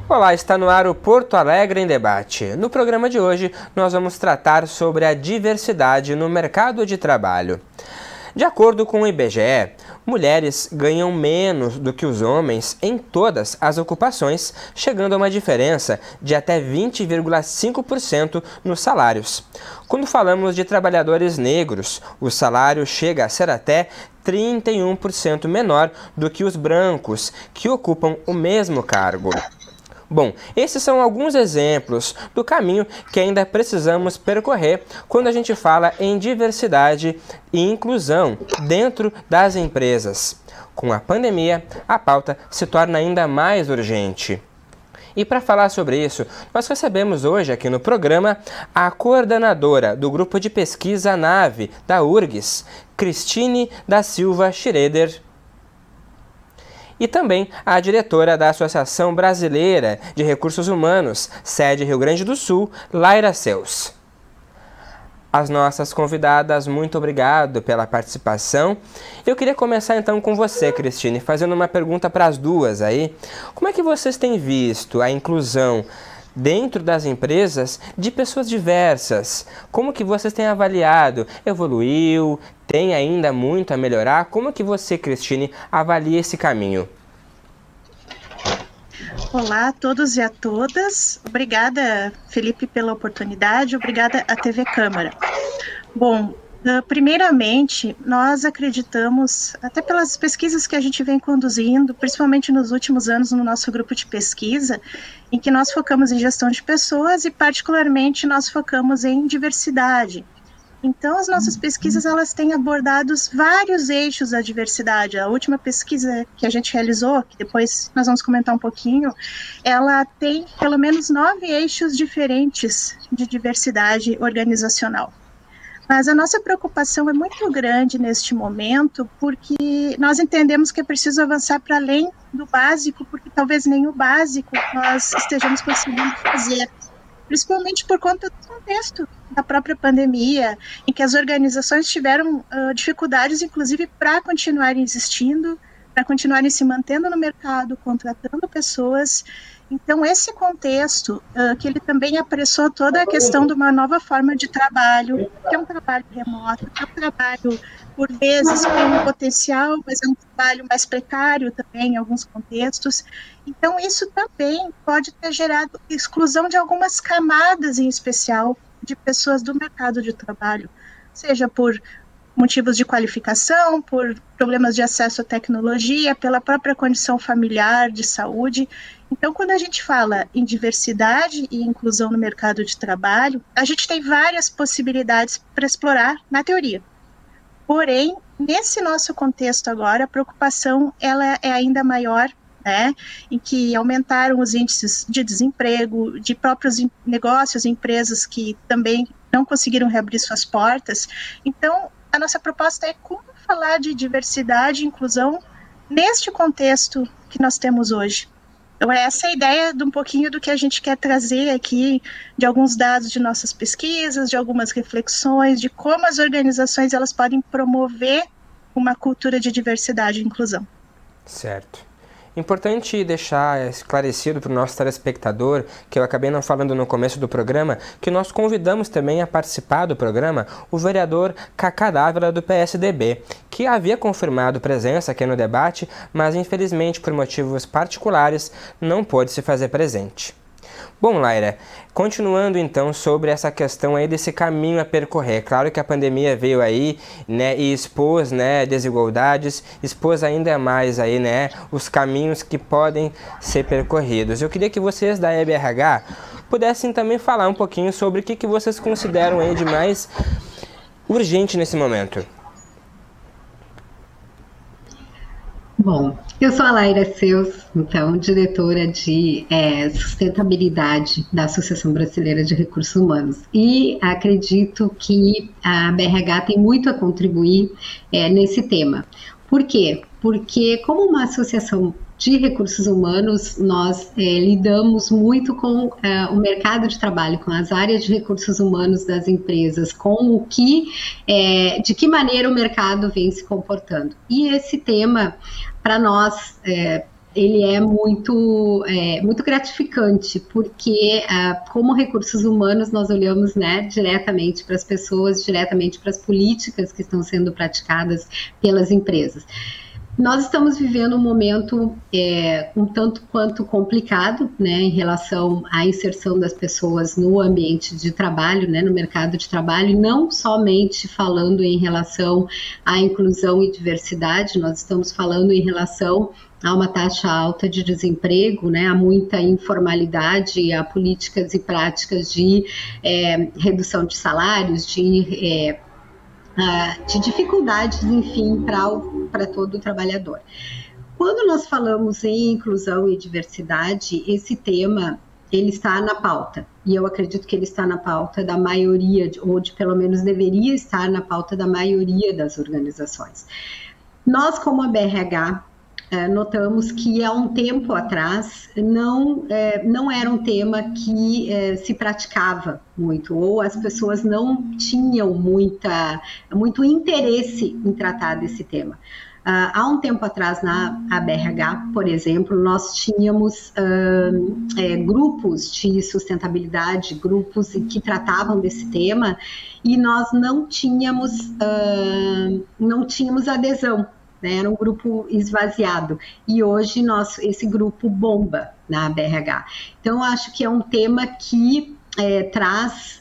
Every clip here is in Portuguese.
Olá, está no ar o Porto Alegre em Debate. No programa de hoje, nós vamos tratar sobre a diversidade no mercado de trabalho. De acordo com o IBGE, mulheres ganham menos do que os homens em todas as ocupações, chegando a uma diferença de até 20,5% nos salários. Quando falamos de trabalhadores negros, o salário chega a ser até 31% menor do que os brancos, que ocupam o mesmo cargo. Bom, esses são alguns exemplos do caminho que ainda precisamos percorrer quando a gente fala em diversidade e inclusão dentro das empresas. Com a pandemia, a pauta se torna ainda mais urgente. E para falar sobre isso, nós recebemos hoje aqui no programa a coordenadora do grupo de pesquisa NAVE da URGS, Cristine da Silva Schroeder, e também a diretora da Associação Brasileira de Recursos Humanos, sede Rio Grande do Sul, Laira Seus. As nossas convidadas, muito obrigado pela participação. Eu queria começar então com você, Cristine, fazendo uma pergunta para as duas aí. Como é que vocês têm visto a inclusão dentro das empresas de pessoas diversas? Como que vocês têm avaliado? Evoluiu? Tem ainda muito a melhorar? Como que você, Cristine, avalia esse caminho? Olá a todos e a todas. Obrigada, Felipe, pela oportunidade. Obrigada à TV Câmara. Bom, primeiramente, nós acreditamos, até pelas pesquisas que a gente vem conduzindo, principalmente nos últimos anos no nosso grupo de pesquisa, em que nós focamos em gestão de pessoas e, particularmente, nós focamos em diversidade. Então, as nossas pesquisas, elas têm abordado vários eixos da diversidade. A última pesquisa que a gente realizou, que depois nós vamos comentar um pouquinho, ela tem pelo menos 9 eixos diferentes de diversidade organizacional. Mas a nossa preocupação é muito grande neste momento, porque nós entendemos que é preciso avançar para além do básico, porque talvez nem o básico nós estejamos conseguindo fazer, principalmente por conta do contexto da própria pandemia, em que as organizações tiveram dificuldades, inclusive, para continuarem existindo, para continuarem se mantendo no mercado, contratando pessoas. Então, esse contexto, que ele também apressou toda a questão de uma nova forma de trabalho, que é um trabalho remoto, que é um trabalho, por vezes, com um potencial, mas é um trabalho mais precário também em alguns contextos. Então, isso também pode ter gerado exclusão de algumas camadas, em especial, de pessoas do mercado de trabalho, seja por motivos de qualificação, por problemas de acesso à tecnologia, pela própria condição familiar, de saúde. Então, quando a gente fala em diversidade e inclusão no mercado de trabalho, a gente tem várias possibilidades para explorar na teoria. Porém, nesse nosso contexto agora, a preocupação ela é ainda maior, né, em que aumentaram os índices de desemprego, de próprios negócios, empresas que também não conseguiram reabrir suas portas. Então, a nossa proposta é como falar de diversidade e inclusão neste contexto que nós temos hoje. Então, essa é a ideia de um pouquinho do que a gente quer trazer aqui, de alguns dados de nossas pesquisas, de algumas reflexões, de como as organizações elas podem promover uma cultura de diversidade e inclusão. Certo. Importante deixar esclarecido para o nosso telespectador, que eu acabei não falando no começo do programa, que nós convidamos também a participar do programa o vereador Cacá Dávila do PSDB, que havia confirmado presença aqui no debate, mas infelizmente por motivos particulares não pôde se fazer presente. Bom, Laira, continuando então sobre essa questão aí desse caminho a percorrer. Claro que a pandemia veio aí, né, e expôs, né, desigualdades, expôs ainda mais aí, né, os caminhos que podem ser percorridos. Eu queria que vocês da EBRH pudessem também falar um pouquinho sobre o que vocês consideram aí de mais urgente nesse momento. Bom, eu sou a Laira Seus, então, diretora de sustentabilidade da Associação Brasileira de Recursos Humanos, e acredito que a BRH tem muito a contribuir nesse tema. Por quê? Porque como uma associação de recursos humanos, nós lidamos muito com o mercado de trabalho, com as áreas de recursos humanos das empresas, com o que, de que maneira o mercado vem se comportando. E esse tema, para nós, ele é muito gratificante, porque como recursos humanos nós olhamos, né, diretamente para as pessoas, diretamente para as políticas que estão sendo praticadas pelas empresas. Nós estamos vivendo um momento um tanto quanto complicado, né, em relação à inserção das pessoas no ambiente de trabalho, né, no mercado de trabalho, e não somente falando em relação à inclusão e diversidade, nós estamos falando em relação a uma taxa alta de desemprego, né, há muita informalidade, há políticas e práticas de redução de salários, de dificuldades, enfim, para todo o trabalhador. Quando nós falamos em inclusão e diversidade, esse tema ele está na pauta, e eu acredito que ele está na pauta da maioria, ou pelo menos deveria estar na pauta da maioria das organizações. Nós, como a BRH, notamos que há um tempo atrás não era um tema que se praticava muito, ou as pessoas não tinham muito interesse em tratar desse tema. Há um tempo atrás, na BRH, por exemplo, nós tínhamos grupos de sustentabilidade, grupos que tratavam desse tema, e nós não tínhamos adesão. Era um grupo esvaziado, e hoje esse grupo bomba na BRH. Então, acho que é um tema que traz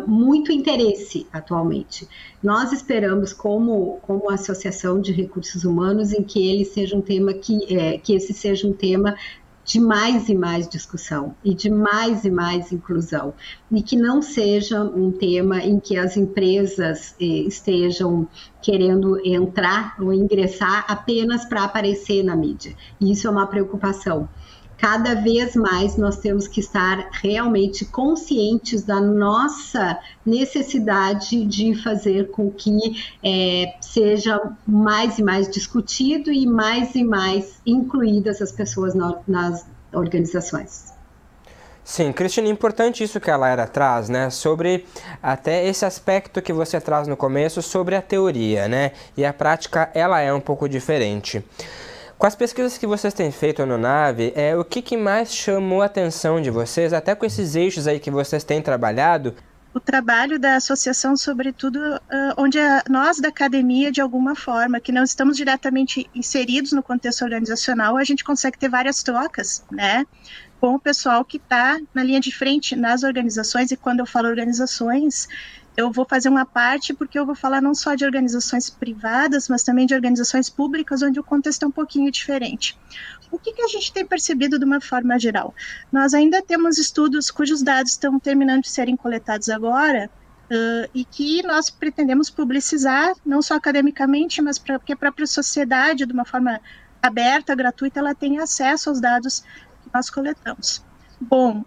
muito interesse atualmente. Nós esperamos, como Associação de Recursos Humanos, em que ele seja um tema que esse seja um tema de mais e mais discussão e de mais e mais inclusão, e que não seja um tema em que as empresas estejam querendo entrar ou ingressar apenas para aparecer na mídia. E isso é uma preocupação. Cada vez mais nós temos que estar realmente conscientes da nossa necessidade de fazer com que seja mais e mais discutido e mais incluídas as pessoas nas organizações. Sim, Cristina, é importante isso que a Laira traz, né, sobre até esse aspecto que você traz no começo sobre a teoria, né, e a prática ela é um pouco diferente. Com as pesquisas que vocês têm feito no NAVE, o que mais chamou a atenção de vocês, até com esses eixos aí que vocês têm trabalhado? O trabalho da associação, sobretudo, onde nós da academia, de alguma forma, que não estamos diretamente inseridos no contexto organizacional, a gente consegue ter várias trocas, né, com o pessoal que está na linha de frente nas organizações, e quando eu falo organizações, eu vou fazer uma parte porque eu vou falar não só de organizações privadas, mas também de organizações públicas, onde o contexto é um pouquinho diferente. O que a gente tem percebido de uma forma geral? Nós ainda temos estudos cujos dados estão terminando de serem coletados agora, e que nós pretendemos publicizar, não só academicamente, mas para que a própria sociedade, de uma forma aberta, gratuita, ela tenha acesso aos dados que nós coletamos. Bom,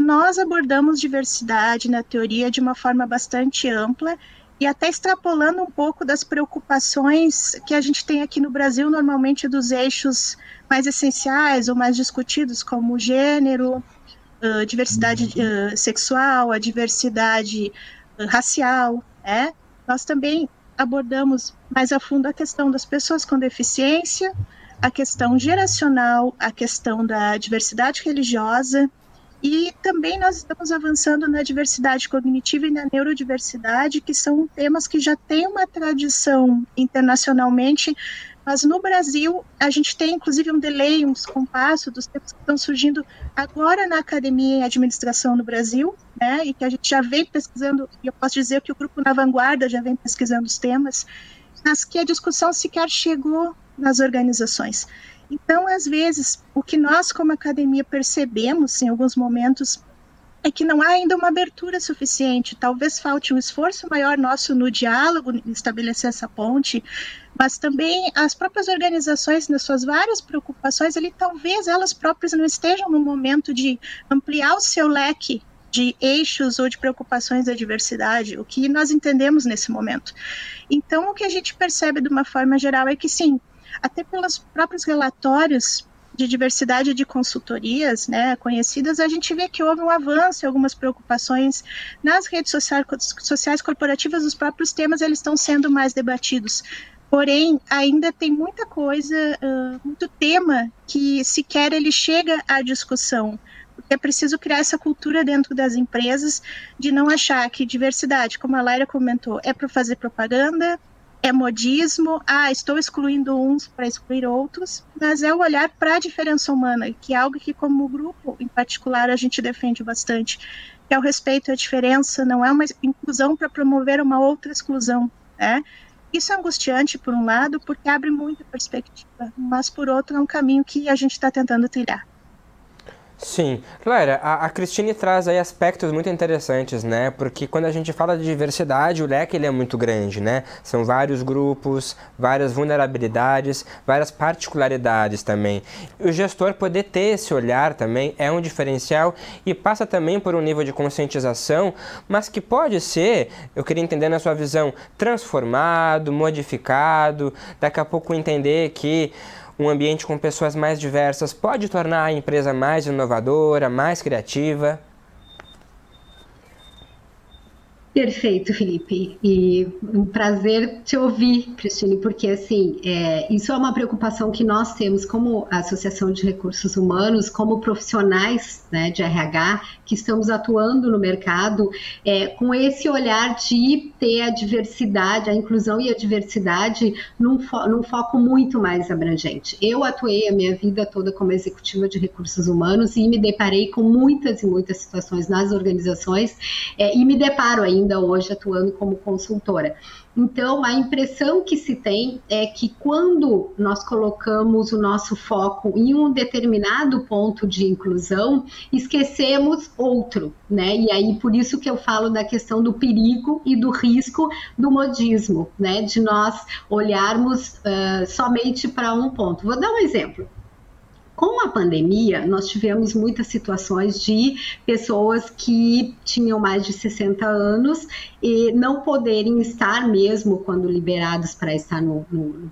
nós abordamos diversidade na teoria de uma forma bastante ampla e até extrapolando um pouco das preocupações que a gente tem aqui no Brasil, normalmente dos eixos mais essenciais ou mais discutidos, como gênero, diversidade sexual, a diversidade racial, né? Nós também abordamos mais a fundo a questão das pessoas com deficiência, a questão geracional, a questão da diversidade religiosa, e também nós estamos avançando na diversidade cognitiva e na neurodiversidade, que são temas que já têm uma tradição internacionalmente, mas no Brasil a gente tem inclusive um delay, um descompasso dos temas que estão surgindo agora na academia em administração no Brasil, né, e que a gente já vem pesquisando, e eu posso dizer que o grupo Na Vanguarda já vem pesquisando os temas, mas que a discussão sequer chegou nas organizações. Então, às vezes, o que nós como academia percebemos em alguns momentos é que não há ainda uma abertura suficiente, talvez falte um esforço maior nosso no diálogo, em estabelecer essa ponte, mas também as próprias organizações, nas suas várias preocupações, talvez elas próprias não estejam no momento de ampliar o seu leque de eixos ou de preocupações da diversidade, o que nós entendemos nesse momento. Então, o que a gente percebe de uma forma geral é que sim, até pelos próprios relatórios de diversidade de consultorias, né, conhecidas, a gente vê que houve um avanço em algumas preocupações nas redes sociais corporativas, os próprios temas eles estão sendo mais debatidos. Porém, ainda tem muita coisa, muito tema que sequer ele chega à discussão. Porque é preciso criar essa cultura dentro das empresas de não achar que diversidade, como a Laira comentou, é para fazer propaganda, é modismo, estou excluindo uns para excluir outros, mas é o olhar para a diferença humana, que é algo que, como grupo, em particular, a gente defende bastante, que é o respeito à diferença, não é uma inclusão para promover uma outra exclusão, né? Isso é angustiante, por um lado, porque abre muita perspectiva, mas, por outro, é um caminho que a gente está tentando trilhar. Sim. Laira, a Cristine traz aí aspectos muito interessantes, né? Porque quando a gente fala de diversidade, o leque ele é muito grande, né? São vários grupos, várias vulnerabilidades, várias particularidades também. O gestor poder ter esse olhar também é um diferencial e passa também por um nível de conscientização, mas que pode ser, eu queria entender na sua visão, transformado, modificado, daqui a pouco entender que um ambiente com pessoas mais diversas pode tornar a empresa mais inovadora, mais criativa? Perfeito, Felipe. E um prazer te ouvir, Cristine, porque assim, isso é uma preocupação que nós temos como Associação de Recursos Humanos, como profissionais, né, de RH, que estamos atuando no mercado, com esse olhar de ter a diversidade, a inclusão e a diversidade num foco muito mais abrangente. Eu atuei a minha vida toda como executiva de recursos humanos e me deparei com muitas e muitas situações nas organizações e me deparo ainda hoje atuando como consultora. Então, a impressão que se tem é que quando nós colocamos o nosso foco em um determinado ponto de inclusão, esquecemos outro, né? E aí, por isso que eu falo da questão do perigo e do risco do modismo, né? De nós olharmos somente para um ponto. Vou dar um exemplo. Com a pandemia, nós tivemos muitas situações de pessoas que tinham mais de 60 anos e não poderem estar mesmo quando liberados para estar no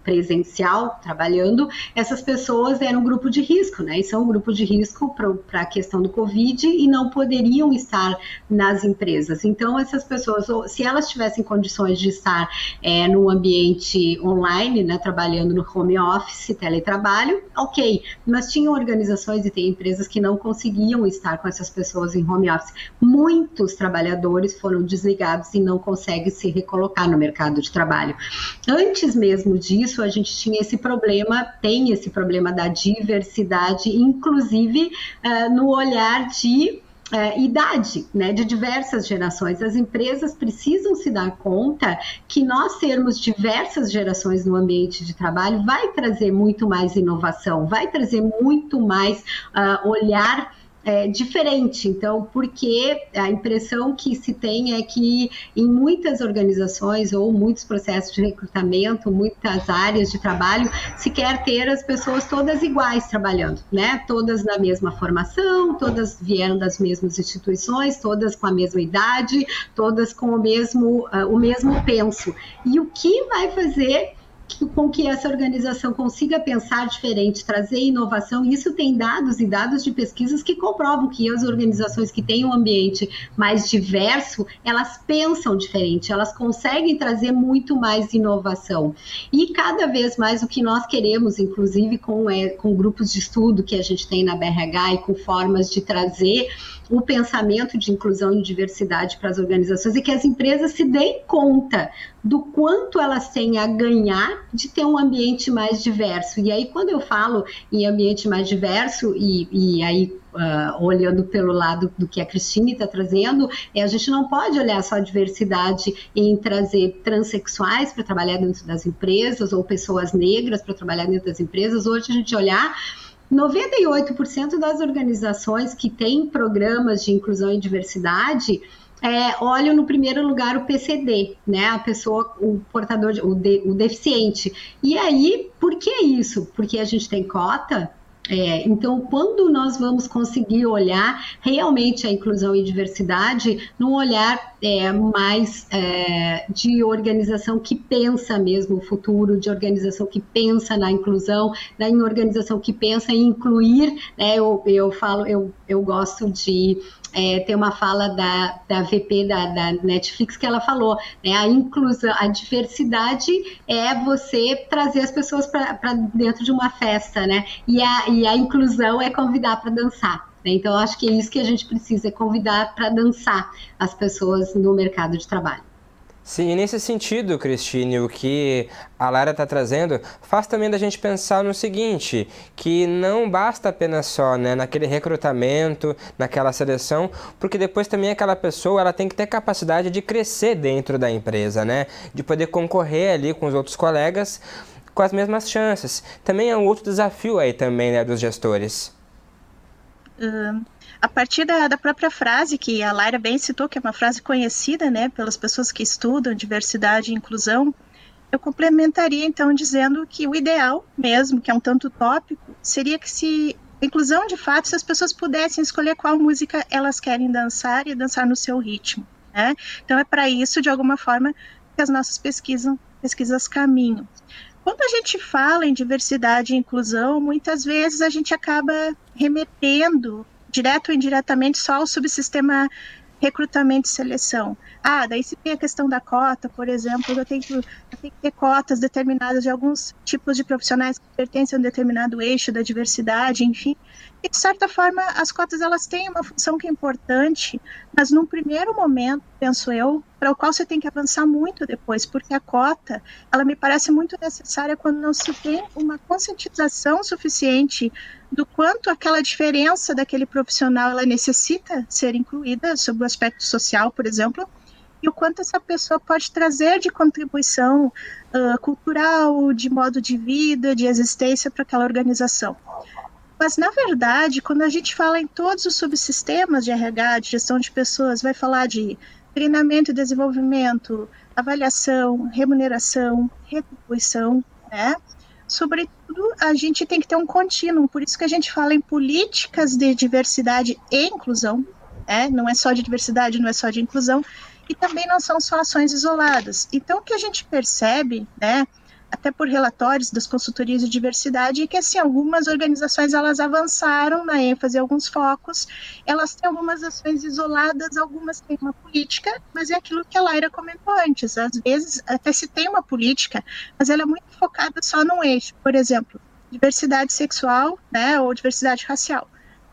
presencial, trabalhando. Essas pessoas eram um grupo de risco, né? E são um grupo de risco para a questão do Covid e não poderiam estar nas empresas. Então, essas pessoas, se elas tivessem condições de estar no ambiente online, né, trabalhando no home office, teletrabalho, ok, mas tinham organizações e tem empresas que não conseguiam estar com essas pessoas em home office. Muitos trabalhadores foram desligados e não conseguem se recolocar no mercado de trabalho. Antes mesmo disso, a gente tinha esse problema, tem esse problema da diversidade, inclusive no olhar de idade, né, de diversas gerações. As empresas precisam se dar conta que nós termos diversas gerações no ambiente de trabalho vai trazer muito mais inovação, vai trazer muito mais olhar diferente. Então, porque a impressão que se tem é que em muitas organizações ou muitos processos de recrutamento, muitas áreas de trabalho, se quer ter as pessoas todas iguais trabalhando, né? Todas na mesma formação, todas vieram das mesmas instituições, todas com a mesma idade, todas com o mesmo penso. E o que vai fazer com que essa organização consiga pensar diferente, trazer inovação? Isso tem dados e dados de pesquisas que comprovam que as organizações que têm um ambiente mais diverso, elas pensam diferente, elas conseguem trazer muito mais inovação. E cada vez mais o que nós queremos, inclusive com grupos de estudo que a gente tem na BRH e com formas de trazer o pensamento de inclusão e diversidade para as organizações, e que as empresas se deem conta do quanto elas têm a ganhar de ter um ambiente mais diverso. E aí, quando eu falo em ambiente mais diverso, e aí olhando pelo lado do que a Cristine está trazendo, a gente não pode olhar só a diversidade em trazer transexuais para trabalhar dentro das empresas, ou pessoas negras para trabalhar dentro das empresas. Hoje a gente olhar 98% das organizações que têm programas de inclusão e diversidade olham no primeiro lugar o PCD, né? A pessoa, o portador, o deficiente. E aí, por que isso? Porque a gente tem cota? Então, quando nós vamos conseguir olhar realmente a inclusão e diversidade num olhar mais de organização que pensa mesmo o futuro, de organização que pensa na inclusão, em organização que pensa em incluir, né? Eu gosto de tem uma fala da VP da Netflix que ela falou, né, a inclusão, a diversidade é você trazer as pessoas para dentro de uma festa, né, e a inclusão é convidar para dançar. Né? Então, eu acho que é isso que a gente precisa, é convidar para dançar as pessoas no mercado de trabalho. Sim, e nesse sentido, Cristine, o que a Lara está trazendo faz também da gente pensar no seguinte, que não basta apenas só, né, naquele recrutamento, naquela seleção, porque depois também aquela pessoa ela tem que ter capacidade de crescer dentro da empresa, né, de poder concorrer ali com os outros colegas com as mesmas chances. Também é um outro desafio aí também, né, dos gestores. A partir da própria frase que a Laira bem citou, que é uma frase conhecida, né, pelas pessoas que estudam diversidade e inclusão, eu complementaria então dizendo que o ideal mesmo, que é um tanto utópico, seria que se inclusão de fato, se as pessoas pudessem escolher qual música elas querem dançar e dançar no seu ritmo, né? Então é para isso, de alguma forma, que as nossas pesquisas caminham. Quando a gente fala em diversidade e inclusão, muitas vezes a gente acaba remetendo direto ou indiretamente só ao subsistema recrutamento e seleção. Daí se tem a questão da cota, por exemplo, eu tenho que ter cotas determinadas de alguns tipos de profissionais que pertencem a um determinado eixo da diversidade, enfim. E, de certa forma, as cotas elas têm uma função que é importante, mas num primeiro momento, penso eu, para o qual você tem que avançar muito depois, porque a cota, ela me parece muito necessária quando não se tem uma conscientização suficiente do quanto aquela diferença daquele profissional ela necessita ser incluída sob o aspecto social, por exemplo, e o quanto essa pessoa pode trazer de contribuição cultural, de modo de vida, de existência para aquela organização. Mas, na verdade, quando a gente fala em todos os subsistemas de RH, de gestão de pessoas, vai falar de treinamento e desenvolvimento, avaliação, remuneração, retribuição, né? Sobretudo, a gente tem que ter um contínuo, por isso que a gente fala em políticas de diversidade e inclusão, né? Não é só de diversidade, não é só de inclusão, e também não são só ações isoladas. Então, o que a gente percebe, né, até por relatórios das consultorias de diversidade, é que assim, algumas organizações elas avançaram na ênfase em alguns focos, elas têm algumas ações isoladas, algumas têm uma política, mas é aquilo que a Laira comentou antes, às vezes até se tem uma política, mas ela é muito focada só num eixo, por exemplo, diversidade sexual, né, ou diversidade racial.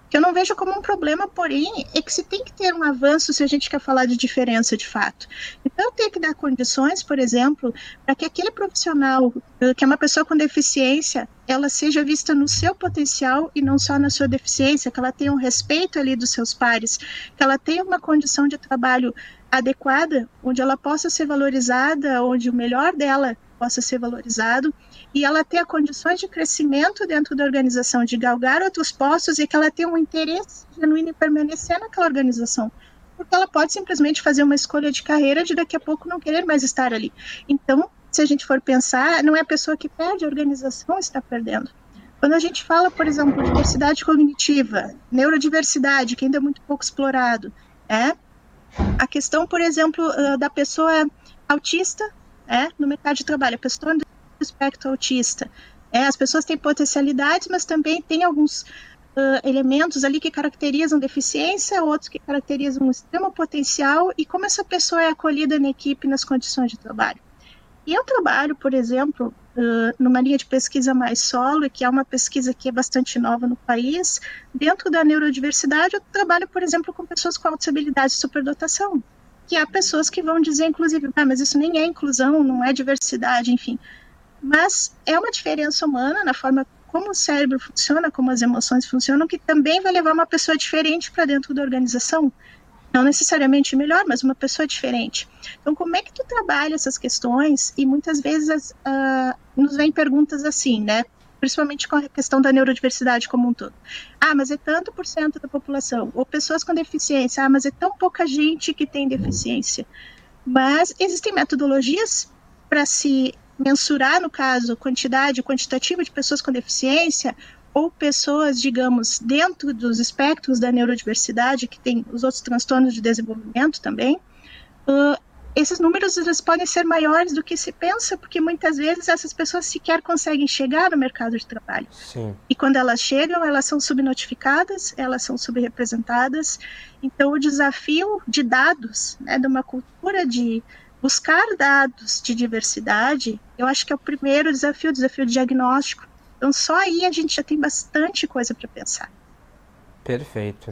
Que eu não vejo como um problema, porém, é que se tem que ter um avanço se a gente quer falar de diferença de fato. Então, eu tenho que dar condições, por exemplo, para que aquele profissional, que é uma pessoa com deficiência, ela seja vista no seu potencial e não só na sua deficiência, que ela tenha um respeito ali dos seus pares, que ela tenha uma condição de trabalho adequada, onde ela possa ser valorizada, onde o melhor dela possa ser valorizado, e ela tenha condições de crescimento dentro da organização, de galgar outros postos e que ela tenha um interesse genuíno em permanecer naquela organização. Porque ela pode simplesmente fazer uma escolha de carreira de daqui a pouco não querer mais estar ali. Então, se a gente for pensar, não é a pessoa que perde, a organização está perdendo. Quando a gente fala, por exemplo, de diversidade cognitiva, neurodiversidade, que ainda é muito pouco explorado, a questão, por exemplo, da pessoa autista, no mercado de trabalho, a pessoa do espectro autista. As pessoas têm potencialidades, mas também tem alguns elementos ali que caracterizam deficiência, outros que caracterizam um extremo potencial, e como essa pessoa é acolhida na equipe nas condições de trabalho. E eu trabalho, por exemplo, numa linha de pesquisa mais solo, que é uma pesquisa que é bastante nova no país. Dentro da neurodiversidade, eu trabalho, por exemplo, com pessoas com autossabilidade e superdotação, que há pessoas que vão dizer, inclusive, mas isso nem é inclusão, não é diversidade, enfim. Mas é uma diferença humana na forma como o cérebro funciona, como as emoções funcionam, que também vai levar uma pessoa diferente para dentro da organização. Não necessariamente melhor, mas uma pessoa diferente. Então, como é que tu trabalha essas questões? E muitas vezes nos vem perguntas assim, né? Principalmente com a questão da neurodiversidade como um todo. Mas é tanto por cento da população. Ou pessoas com deficiência. Mas é tão pouca gente que tem deficiência. Mas existem metodologias para se mensurar, no caso, quantidade quantitativa de pessoas com deficiência, ou pessoas, digamos, dentro dos espectros da neurodiversidade, que tem os outros transtornos de desenvolvimento também, esses números eles podem ser maiores do que se pensa, porque muitas vezes essas pessoas sequer conseguem chegar no mercado de trabalho. Sim. E quando elas chegam, elas são subnotificadas, elas são subrepresentadas. Então, o desafio de dados, né, de uma cultura de buscar dados de diversidade, eu acho que é o primeiro desafio, o desafio de diagnóstico. Então, só aí a gente já tem bastante coisa para pensar. Perfeito.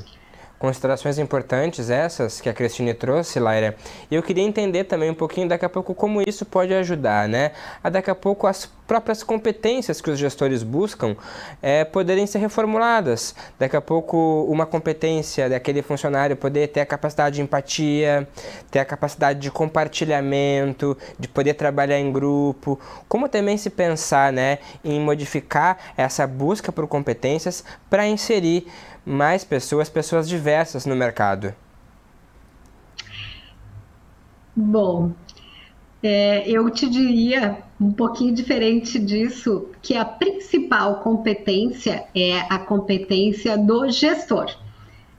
Considerações importantes essas que a Cristine trouxe, Laira. E eu queria entender também um pouquinho daqui a pouco como isso pode ajudar, né? A daqui a pouco as próprias competências que os gestores buscam poderem ser reformuladas. Daqui a pouco uma competência daquele funcionário poder ter a capacidade de empatia, ter a capacidade de compartilhamento, de poder trabalhar em grupo. Como também se pensar, né, em modificar essa busca por competências para inserir mais pessoas diversas no mercado? Bom, eu te diria um pouquinho diferente disso, que a principal competência é a competência do gestor.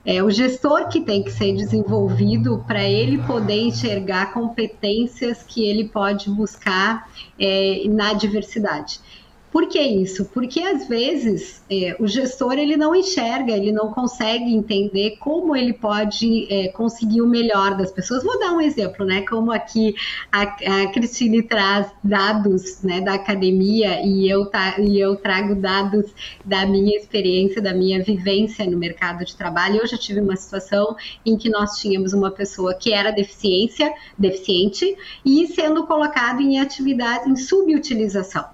É o gestor que tem que ser desenvolvido para ele poder enxergar competências que ele pode buscar na diversidade. Por que isso? Porque às vezes o gestor ele não enxerga, ele não consegue entender como ele pode conseguir o melhor das pessoas. Vou dar um exemplo, né? Como aqui a Cristine traz dados, né, da academia e eu trago dados da minha experiência, da minha vivência no mercado de trabalho. Eu já tive uma situação em que nós tínhamos uma pessoa que era deficiente e sendo colocado em atividade em subutilização.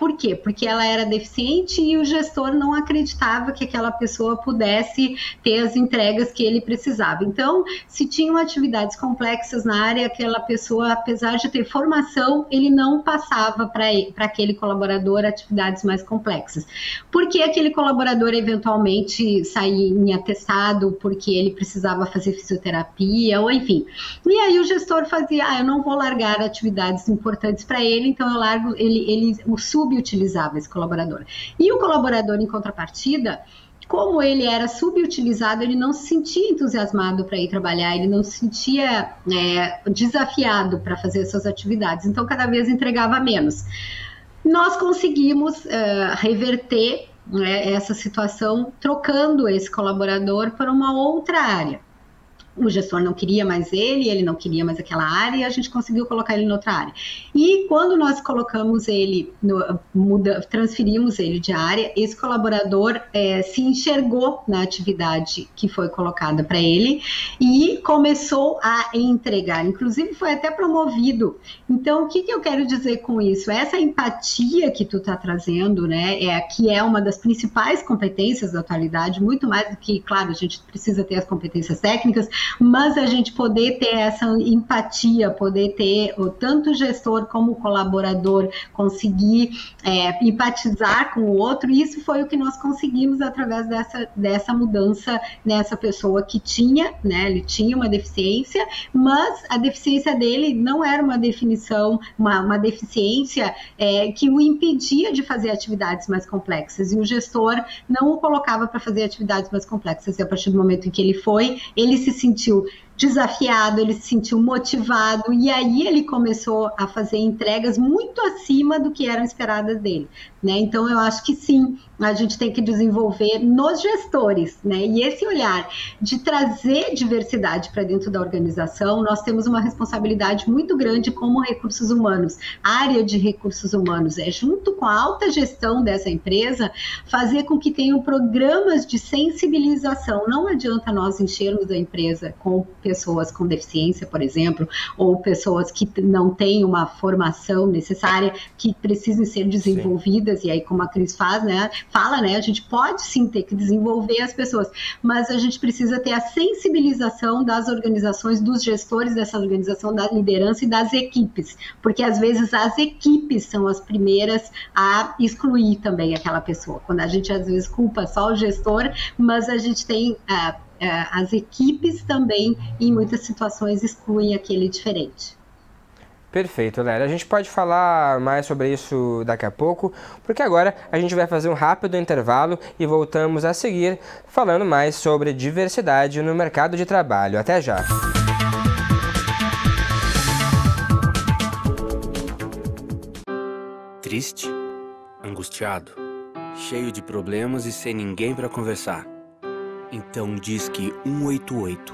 Por quê? Porque ela era deficiente e o gestor não acreditava que aquela pessoa pudesse ter as entregas que ele precisava. Então, se tinham atividades complexas na área, aquela pessoa, apesar de ter formação, ele não passava para aquele colaborador atividades mais complexas. Porque aquele colaborador eventualmente saía em atestado porque ele precisava fazer fisioterapia, ou enfim. E aí o gestor fazia, eu não vou largar atividades importantes para ele, então eu largo ele subutilizava esse colaborador. E o colaborador, em contrapartida, como ele era subutilizado, ele não se sentia entusiasmado para ir trabalhar, ele não se sentia desafiado para fazer suas atividades, então cada vez entregava menos. Nós conseguimos reverter essa situação trocando esse colaborador para uma outra área. O gestor não queria mais ele não queria mais aquela área e a gente conseguiu colocar ele em outra área. E quando nós colocamos ele, transferimos ele de área, esse colaborador se enxergou na atividade que foi colocada para ele e começou a entregar. Inclusive foi até promovido. Então, o que eu quero dizer com isso? Essa empatia que tu está trazendo, né, que é uma das principais competências da atualidade, muito mais do que, claro, a gente precisa ter as competências técnicas, mas a gente poder ter essa empatia, poder ter tanto o gestor como o colaborador conseguir empatizar com o outro, isso foi o que nós conseguimos através dessa mudança nessa pessoa que tinha, né, ele tinha uma deficiência, mas a deficiência dele não era uma definição, uma deficiência que o impedia de fazer atividades mais complexas, e o gestor não o colocava para fazer atividades mais complexas, e a partir do momento em que ele se sentiu desafiado, ele se sentiu motivado e aí ele começou a fazer entregas muito acima do que eram esperadas dele, né? Então eu acho que sim, a gente tem que desenvolver nos gestores, né? E esse olhar de trazer diversidade para dentro da organização, nós temos uma responsabilidade muito grande como recursos humanos, área de recursos humanos, junto com a alta gestão dessa empresa, fazer com que tenham programas de sensibilização. Não adianta nós enchermos a empresa com pessoas com deficiência, por exemplo, ou pessoas que não têm uma formação necessária, que precisem ser desenvolvidas, sim. E aí como a Cris fala, né, a gente pode sim ter que desenvolver as pessoas, mas a gente precisa ter a sensibilização das organizações, dos gestores dessa organização, da liderança e das equipes, porque às vezes as equipes são as primeiras a excluir também aquela pessoa, quando a gente às vezes culpa só o gestor, mas a gente tem as equipes também, em muitas situações, excluem aquele diferente. Perfeito, Lélia. A gente pode falar mais sobre isso daqui a pouco, porque agora a gente vai fazer um rápido intervalo e voltamos a seguir falando mais sobre diversidade no mercado de trabalho. Até já! Triste, angustiado, cheio de problemas e sem ninguém para conversar. Então disque 188.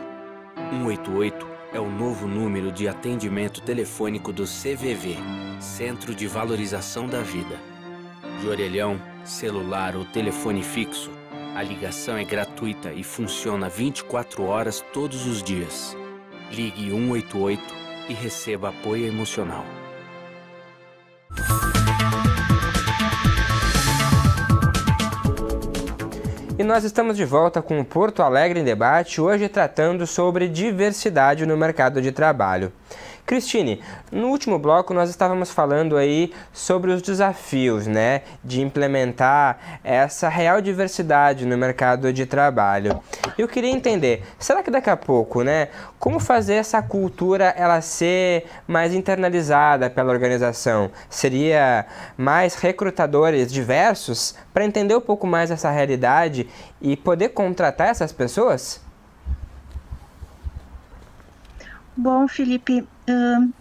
188 é o novo número de atendimento telefônico do CVV, Centro de Valorização da Vida. De orelhão, celular ou telefone fixo, a ligação é gratuita e funciona 24 horas todos os dias. Ligue 188 e receba apoio emocional. E nós estamos de volta com o Porto Alegre em Debate, hoje tratando sobre diversidade no mercado de trabalho. Cristine, no último bloco nós estávamos falando aí sobre os desafios, né, de implementar essa real diversidade no mercado de trabalho. Eu queria entender, será que daqui a pouco, né, como fazer essa cultura ela ser mais internalizada pela organização? Seria mais recrutadores diversos para entender um pouco mais essa realidade e poder contratar essas pessoas? Bom, Felipe,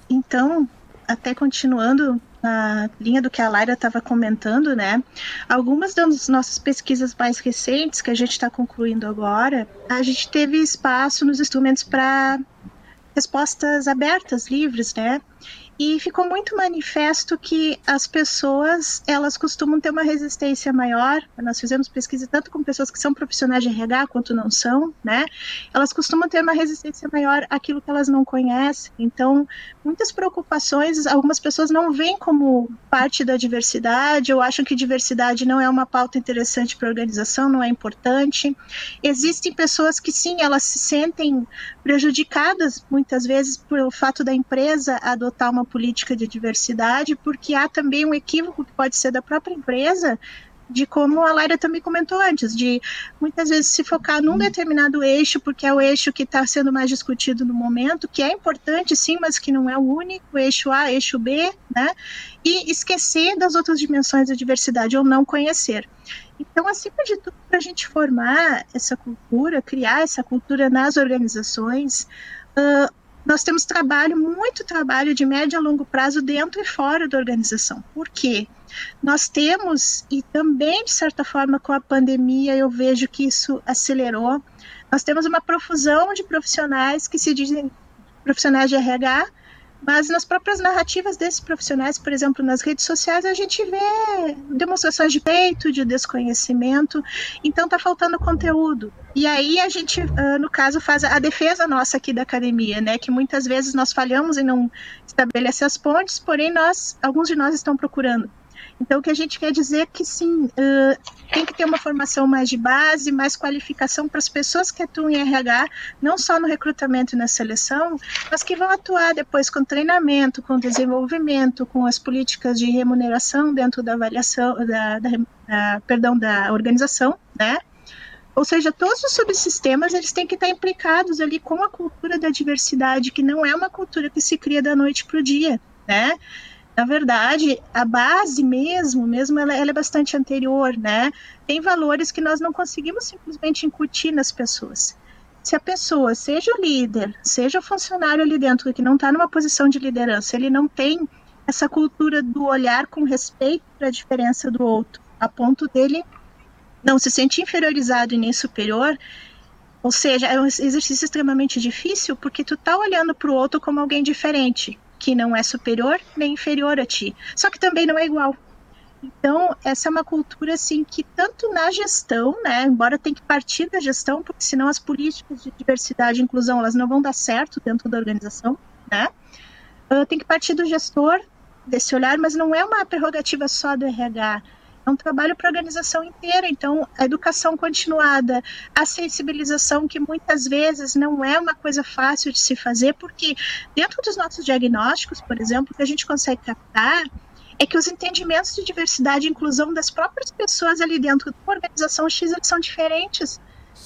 então, até continuando na linha do que a Laira estava comentando, né? Algumas das nossas pesquisas mais recentes, que a gente está concluindo agora, a gente teve espaço nos instrumentos para respostas abertas, livres, né? E ficou muito manifesto que as pessoas, elas costumam ter uma resistência maior. Nós fizemos pesquisa tanto com pessoas que são profissionais de RH quanto não são, né? Elas costumam ter uma resistência maior àquilo que elas não conhecem. Então, muitas preocupações, algumas pessoas não veem como parte da diversidade, ou acham que diversidade não é uma pauta interessante para a organização, não é importante. Existem pessoas que sim, elas se sentem prejudicadas, muitas vezes, pelo fato da empresa adotar uma política de diversidade, porque há também um equívoco que pode ser da própria empresa, de como a Laira também comentou antes, de muitas vezes se focar num determinado eixo, porque é o eixo que está sendo mais discutido no momento, que é importante sim, mas que não é o único, eixo A, eixo B, né? E esquecer das outras dimensões da diversidade, ou não conhecer. Então, acima de tudo, para a gente formar essa cultura, criar essa cultura nas organizações, nós temos muito trabalho de médio a longo prazo dentro e fora da organização. Por quê? Nós temos, e também, de certa forma, com a pandemia, eu vejo que isso acelerou, nós temos uma profusão de profissionais que se dizem profissionais de RH, mas nas próprias narrativas desses profissionais, por exemplo, nas redes sociais, a gente vê demonstrações de peito, de desconhecimento, então está faltando conteúdo. E aí a gente, no caso, faz a defesa nossa aqui da academia, né, que muitas vezes nós falhamos em não estabelecer as pontes, porém alguns de nós estão procurando. Então, o que a gente quer dizer é que, sim, tem que ter uma formação mais de base, mais qualificação para as pessoas que atuam em RH, não só no recrutamento e na seleção, mas que vão atuar depois com treinamento, com desenvolvimento, com as políticas de remuneração dentro da avaliação, da organização, né? Ou seja, todos os subsistemas, eles têm que estar implicados ali com a cultura da diversidade, que não é uma cultura que se cria da noite para o dia, né? Na verdade, a base mesmo ela é bastante anterior, né? Tem valores que nós não conseguimos simplesmente incutir nas pessoas. Se a pessoa, seja o líder, seja o funcionário ali dentro, que não está numa posição de liderança, ele não tem essa cultura do olhar com respeito para a diferença do outro, a ponto dele não se sentir inferiorizado e nem superior, ou seja, é um exercício extremamente difícil, porque tu está olhando para o outro como alguém diferente, que não é superior nem inferior a ti, só que também não é igual. Então, essa é uma cultura assim que tanto na gestão, né, embora tenha que partir da gestão, porque senão as políticas de diversidade e inclusão, elas não vão dar certo dentro da organização, né? Tem que partir do gestor, desse olhar, mas não é uma prerrogativa só do RH, é um trabalho para a organização inteira. Então, a educação continuada, a sensibilização, que muitas vezes não é uma coisa fácil de se fazer, porque dentro dos nossos diagnósticos, por exemplo, o que a gente consegue captar é que os entendimentos de diversidade e inclusão das próprias pessoas ali dentro da organização X são diferentes.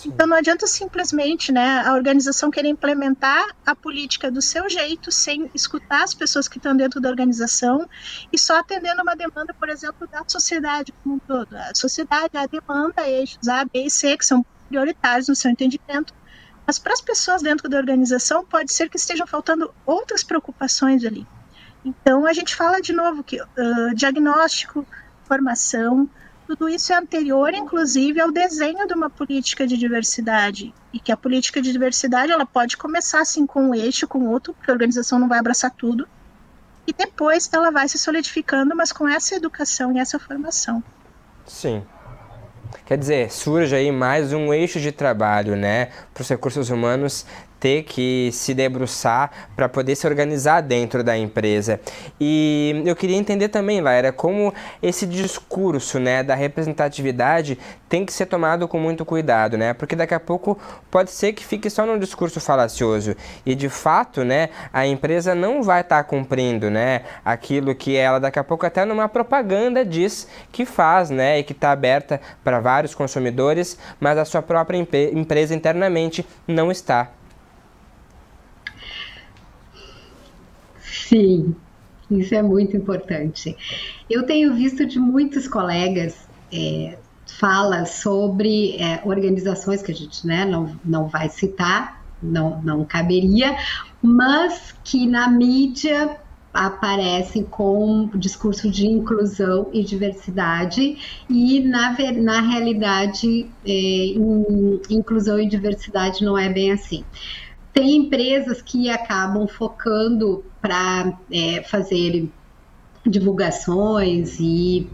Então não adianta simplesmente, né, a organização querer implementar a política do seu jeito, sem escutar as pessoas que estão dentro da organização e só atendendo uma demanda, por exemplo, da sociedade como um todo. A sociedade, a demanda, eixos A, B e C, que são prioritários no seu entendimento, mas para as pessoas dentro da organização pode ser que estejam faltando outras preocupações ali. Então a gente fala de novo que diagnóstico, formação, tudo isso é anterior, inclusive, ao desenho de uma política de diversidade. E que a política de diversidade ela pode começar assim com um eixo, com outro, porque a organização não vai abraçar tudo. E depois ela vai se solidificando, mas com essa educação e essa formação. Sim. Quer dizer, surge aí mais um eixo de trabalho, né, para os recursos humanos ter que se debruçar para poder se organizar dentro da empresa. E eu queria entender também, Laira, como esse discurso, né, da representatividade tem que ser tomado com muito cuidado, né, porque daqui a pouco pode ser que fique só num discurso falacioso e, de fato, né, a empresa não vai estar cumprindo, né, aquilo que ela daqui a pouco até numa propaganda diz que faz, né, e que está aberta para vários consumidores, mas a sua própria empresa internamente não está. Sim, isso é muito importante. Eu tenho visto de muitos colegas falas sobre organizações que a gente, né, não vai citar, não caberia, mas que na mídia aparecem com discurso de inclusão e diversidade e na realidade inclusão e diversidade não é bem assim. Tem empresas que acabam focando para fazer divulgações e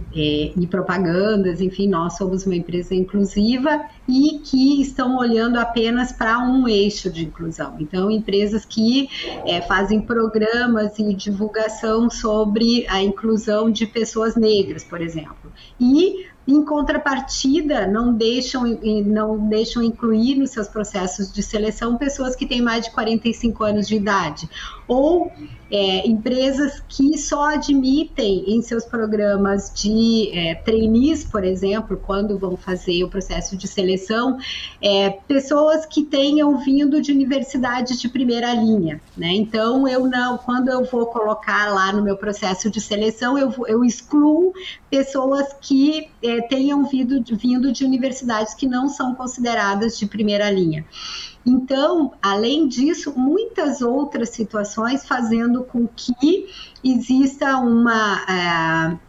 propagandas, enfim, nós somos uma empresa inclusiva e que estão olhando apenas para um eixo de inclusão. Então, empresas que fazem programas e divulgação sobre a inclusão de pessoas negras, por exemplo. E em contrapartida, não deixam incluir nos seus processos de seleção pessoas que têm mais de 45 anos de idade. Ou empresas que só admitem em seus programas de trainees, por exemplo, quando vão fazer o processo de seleção, pessoas que tenham vindo de universidades de primeira linha, né? Então, quando eu vou colocar lá no meu processo de seleção, eu excluo pessoas que tenham vindo de universidades que não são consideradas de primeira linha. Então, além disso, muitas outras situações fazendo com que exista uma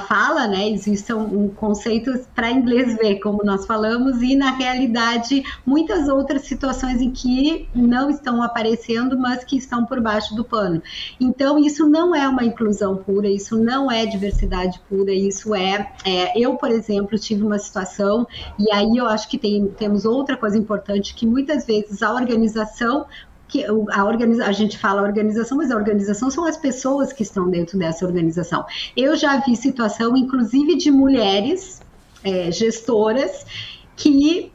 fala, né? Exista um conceito para inglês ver, como nós falamos, e na realidade muitas outras situações em que não estão aparecendo, mas que estão por baixo do pano. Então, isso não é uma inclusão pura, isso não é diversidade pura, isso eu, por exemplo, tive uma situação, e aí eu acho que temos outra coisa importante, que muitas vezes a organização, a gente fala organização, mas a organização são as pessoas que estão dentro dessa organização. Eu já vi situação, inclusive, de mulheres gestoras que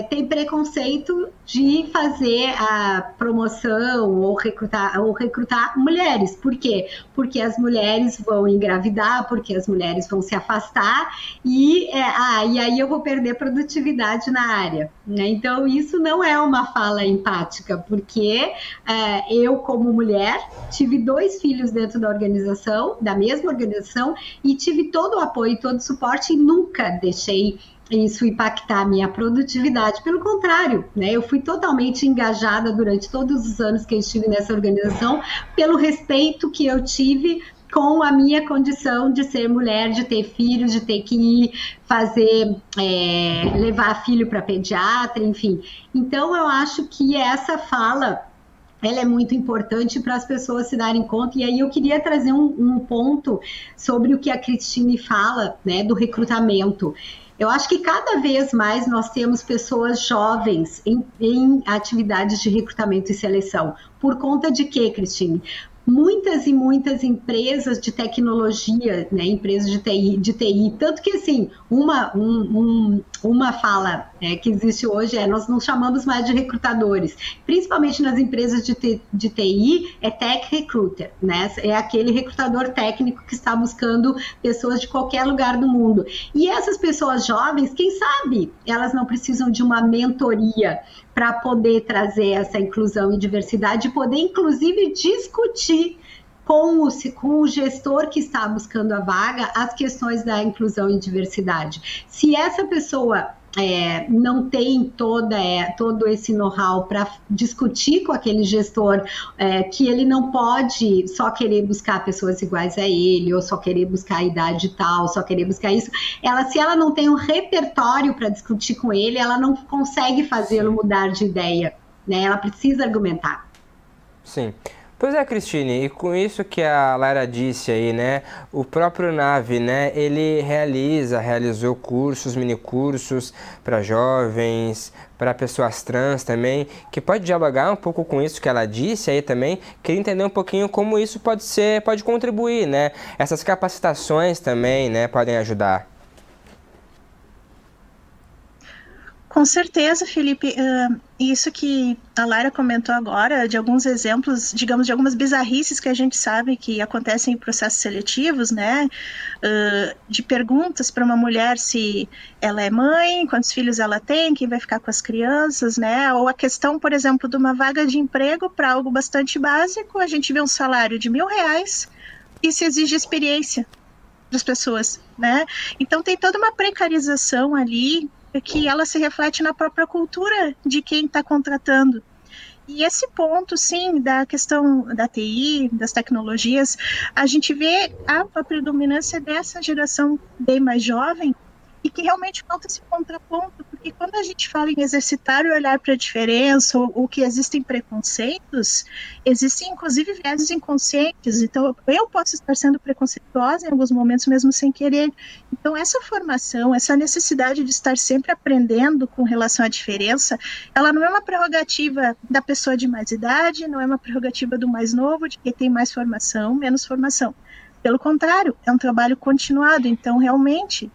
tem preconceito de fazer a promoção ou recrutar mulheres. Por quê? Porque as mulheres vão engravidar, porque as mulheres vão se afastar e aí eu vou perder produtividade na área, né? Então, isso não é uma fala empática, porque eu, como mulher, tive 2 filhos dentro da mesma organização, e tive todo o apoio, todo o suporte e nunca deixei isso impactar a minha produtividade. Pelo contrário, né? Eu fui totalmente engajada durante todos os anos que eu estive nessa organização, pelo respeito que eu tive com a minha condição de ser mulher, de ter filhos, de ter que ir levar filho para pediatra, enfim. Então, eu acho que essa fala, ela é muito importante para as pessoas se darem conta. E aí eu queria trazer um ponto sobre o que a Cristine fala, né, do recrutamento. Eu acho que cada vez mais nós temos pessoas jovens em atividades de recrutamento e seleção. Por conta de quê, Cristine? muitas e muitas empresas de tecnologia, né, empresas de TI, tanto que assim, uma fala que existe hoje nós não chamamos mais de recrutadores, principalmente nas empresas de TI, é tech recruiter, né, é aquele recrutador técnico que está buscando pessoas de qualquer lugar do mundo. E essas pessoas jovens, quem sabe, elas não precisam de uma mentoria para poder trazer essa inclusão e diversidade, e poder, inclusive, discutir com o gestor que está buscando a vaga as questões da inclusão e diversidade. Se essa pessoa não tem todo esse know-how para discutir com aquele gestor, que ele não pode só querer buscar pessoas iguais a ele, ou só querer buscar a idade tal, só querer buscar isso, se ela não tem um repertório para discutir com ele, ela não consegue fazê-lo mudar de ideia, né? Ela precisa argumentar. Sim. Pois é, Cristine, e com isso que a Lara disse aí, né, o próprio NAVE, né, ele realizou cursos, minicursos para jovens, para pessoas trans também, que pode dialogar um pouco com isso que ela disse aí também, queria entender um pouquinho como isso pode contribuir, né, essas capacitações também, né, podem ajudar. Com certeza, Felipe, isso que a Lara comentou agora, de alguns exemplos, digamos, de algumas bizarrices que a gente sabe que acontecem em processos seletivos, né, de perguntas para uma mulher se ela é mãe, quantos filhos ela tem, quem vai ficar com as crianças, né, ou a questão, por exemplo, de uma vaga de emprego para algo bastante básico, a gente vê um salário de R$1.000 e se exige experiência das pessoas, né, então tem toda uma precarização ali, que ela se reflete na própria cultura de quem está contratando. E esse ponto, sim, da questão da TI, das tecnologias, a gente vê a predominância dessa geração bem mais jovem e que realmente falta esse contraponto, porque quando a gente fala em exercitar e olhar para a diferença, ou que existem preconceitos, existem inclusive vieses inconscientes, então eu posso estar sendo preconceituosa em alguns momentos mesmo sem querer. Então essa formação, essa necessidade de estar sempre aprendendo com relação à diferença, ela não é uma prerrogativa da pessoa de mais idade, não é uma prerrogativa do mais novo, de quem tem mais formação, menos formação. Pelo contrário, é um trabalho continuado, então realmente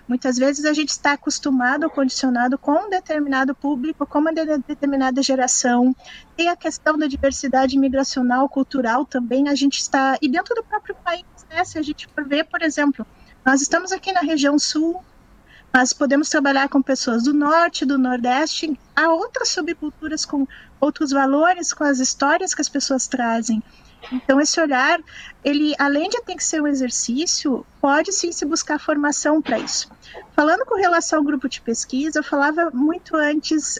muitas vezes a gente está acostumado ou condicionado com um determinado público, com uma determinada geração. Tem a questão da diversidade migracional, cultural também, a gente está, e dentro do próprio país, né, se a gente for ver, por exemplo, nós estamos aqui na região sul, nós podemos trabalhar com pessoas do norte, do nordeste, há outras subculturas com outros valores, com as histórias que as pessoas trazem. Então, esse olhar, ele, além de ter que ser um exercício, pode sim se buscar formação para isso. Falando com relação ao grupo de pesquisa, eu falava muito antes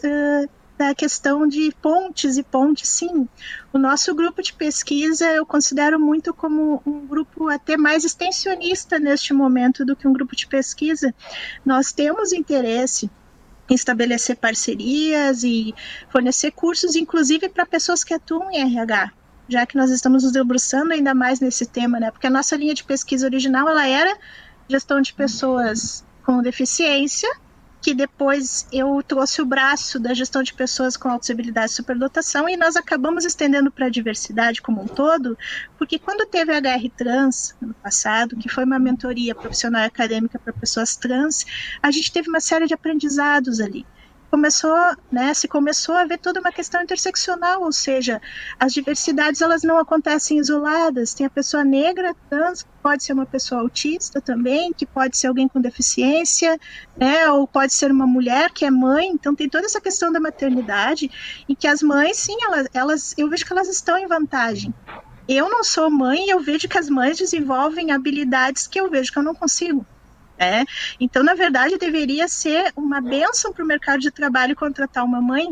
da questão de pontes e pontes, sim. O nosso grupo de pesquisa eu considero muito como um grupo até mais extensionista neste momento do que um grupo de pesquisa. Nós temos interesse em estabelecer parcerias e fornecer cursos, inclusive para pessoas que atuam em RH, já que nós estamos nos debruçando ainda mais nesse tema, né? Porque a nossa linha de pesquisa original, ela era gestão de pessoas com deficiência, que depois eu trouxe o braço da gestão de pessoas com autossuficiência e superdotação, e nós acabamos estendendo para a diversidade como um todo, porque quando teve a HR Trans, no passado, que foi uma mentoria profissional e acadêmica para pessoas trans, a gente teve uma série de aprendizados ali. Se começou a ver toda uma questão interseccional, ou seja, as diversidades elas não acontecem isoladas, tem a pessoa negra, trans, que pode ser uma pessoa autista também, que pode ser alguém com deficiência, né, ou pode ser uma mulher que é mãe, então tem toda essa questão da maternidade, e que as mães, sim, eu vejo que elas estão em vantagem. Eu não sou mãe e eu vejo que as mães desenvolvem habilidades que eu vejo que eu não consigo. Então, na verdade, deveria ser uma bênção para o mercado de trabalho contratar uma mãe,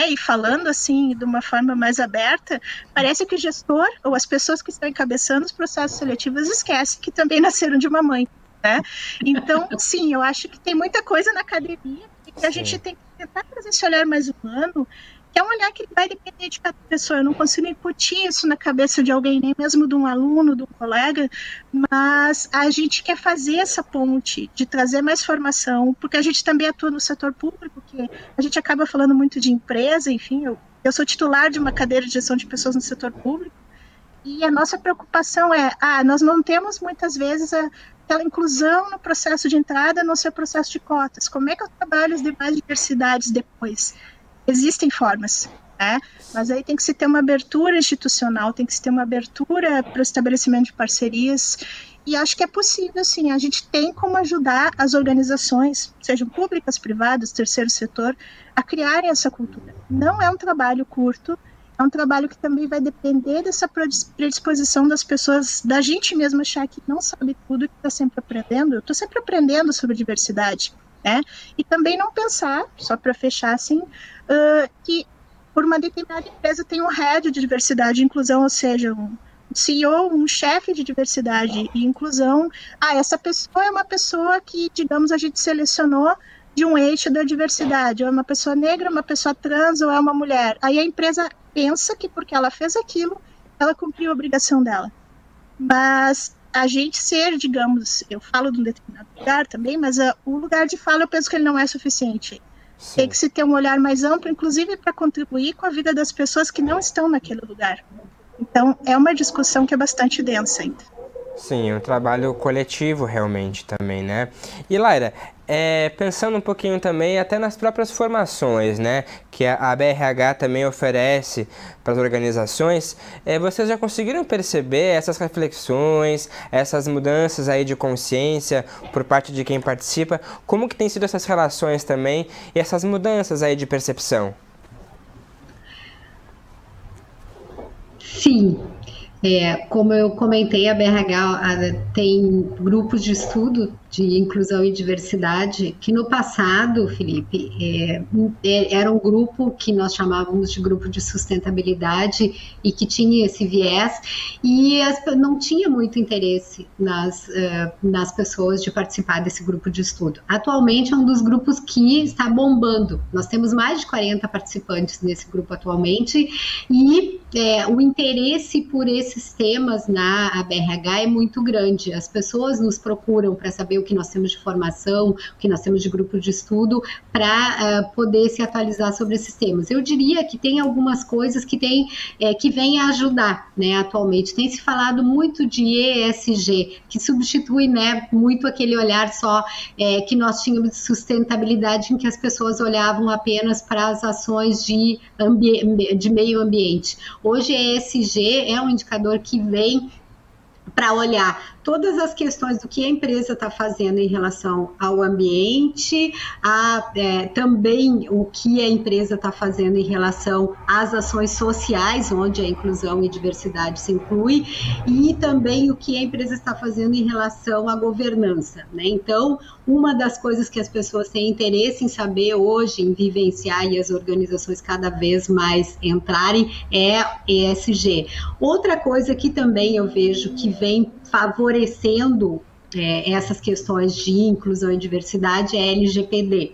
e falando assim, de uma forma mais aberta, parece que o gestor ou as pessoas que estão encabeçando os processos seletivos esquecem que também nasceram de uma mãe. Então, sim, eu acho que tem muita coisa na academia e que a gente tem que tentar trazer esse olhar mais humano, que é um olhar que vai depender de cada pessoa. Eu não consigo incutir isso na cabeça de alguém, nem mesmo de um aluno, de um colega, mas a gente quer fazer essa ponte, de trazer mais formação, porque a gente também atua no setor público, que a gente acaba falando muito de empresa, enfim, eu sou titular de uma cadeira de gestão de pessoas no setor público, E a nossa preocupação é, nós não temos muitas vezes aquela inclusão no processo de entrada, no seu processo de cotas. Como é que eu trabalho as demais diversidades depois? Existem formas, né? Mas aí tem que se ter uma abertura institucional, tem que se ter uma abertura para o estabelecimento de parcerias. E acho que é possível, sim. A gente tem como ajudar as organizações, sejam públicas, privadas, terceiro setor, a criarem essa cultura. Não é um trabalho curto, é um trabalho que também vai depender dessa predisposição das pessoas, da gente mesma achar que não sabe tudo, que está sempre aprendendo. Eu estou sempre aprendendo sobre diversidade, né? E também não pensar, só para fechar assim, que por uma determinada empresa tem um head de diversidade e inclusão, ou seja, um CEO, um chefe de diversidade e inclusão. Essa pessoa é uma pessoa que, digamos, a gente selecionou de um eixo da diversidade, ou é uma pessoa negra, uma pessoa trans, ou é uma mulher. Aí a empresa pensa que porque ela fez aquilo, ela cumpriu a obrigação dela. Mas a gente ser, digamos, eu falo de um determinado lugar também, mas o lugar de fala eu penso que ele não é suficiente. Sim. Tem que se ter um olhar mais amplo, inclusive para contribuir com a vida das pessoas que não estão naquele lugar. Então, é uma discussão que é bastante densa ainda. Sim, um trabalho coletivo realmente também, né? E Laira, pensando um pouquinho também até nas próprias formações, né, que a BRH também oferece para as organizações, vocês já conseguiram perceber essas reflexões, essas mudanças aí de consciência por parte de quem participa? Como que tem sido essas relações também e essas mudanças aí de percepção? Sim. Como eu comentei, a BRH tem grupos de estudo de inclusão e diversidade, que no passado, Felipe, era um grupo que nós chamávamos de grupo de sustentabilidade e que tinha esse viés e não tinha muito interesse nas pessoas de participar desse grupo de estudo. Atualmente é um dos grupos que está bombando. Nós temos mais de 40 participantes nesse grupo atualmente e o interesse por esses temas na BRH é muito grande. As pessoas nos procuram para saber o que nós temos de formação, o que nós temos de grupo de estudo, para poder se atualizar sobre esses temas. Eu diria que tem algumas coisas que vêm a ajudar, né, atualmente. Tem se falado muito de ESG, que substitui, né, muito aquele olhar só que nós tínhamos de sustentabilidade, em que as pessoas olhavam apenas para as ações de meio ambiente. Hoje, ESG é um indicador que vem para olhar todas as questões do que a empresa está fazendo em relação ao ambiente, também o que a empresa está fazendo em relação às ações sociais, onde a inclusão e diversidade se inclui, e também o que a empresa está fazendo em relação à governança, né? Então, uma das coisas que as pessoas têm interesse em saber hoje, em vivenciar e as organizações cada vez mais entrarem, é ESG. Outra coisa que também eu vejo que vem favorecendo essas questões de inclusão e diversidade é a LGPD.